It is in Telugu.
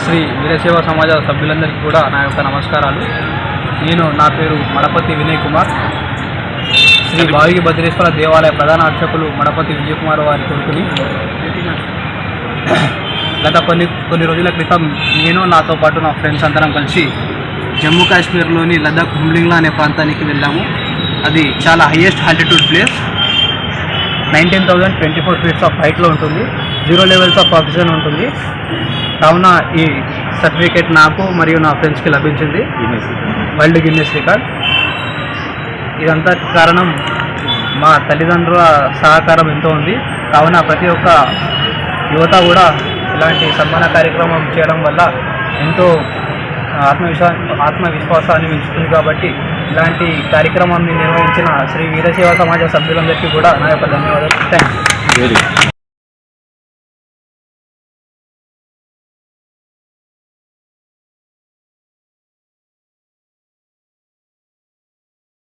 శ్రీ వీరశైవ సమాజ సభ్యులందరికీ కూడా నా యొక్క నమస్కారాలు. నా పేరు మడపతి వినయ్ కుమార్. శ్రీ భావిగి భద్రేశ్వర దేవాలయ ప్రధాన అర్చకులు మడపతి విజయ్ కుమార్ వారి కొడుకుని. గత కొన్ని రోజుల క్రితం నాతో పాటు నా ఫ్రెండ్స్ అందరం కలిసి జమ్మూ కాశ్మీర్లోని లదాఖ్ హుమ్లింగ్లా అనే ప్రాంతానికి వెళ్ళాము. అది చాలా highest altitude place. 19,024 feets of హైట్లో ఉంటుంది. 0 లెవెల్స్ ఆఫ్ ఆక్సిజన్ ఉంటుంది. కావున ఈ సర్టిఫికేట్ నాకు మరియు నా ఫ్రెండ్స్కి లభించింది, వరల్డ్ గిన్నెస్ రికార్డ్. ఇదంతా కారణం మా తల్లిదండ్రుల సహకారం ఎంతో ఉంది. కావున ప్రతి ఒక్క యువత కూడా ఇలాంటి సన్మాన కార్యక్రమం చేయడం వల్ల ఎంతో ఆత్మవిశ్వాసాన్ని పెంచుతుంది. కాబట్టి ఇలాంటి కార్యక్రమాన్ని నిర్వహించిన శ్రీ వీరశైవ సమాజ సభ్యులందరికీ కూడా నా యొక్క ధన్యవాదాలు. థ్యాంక్స్.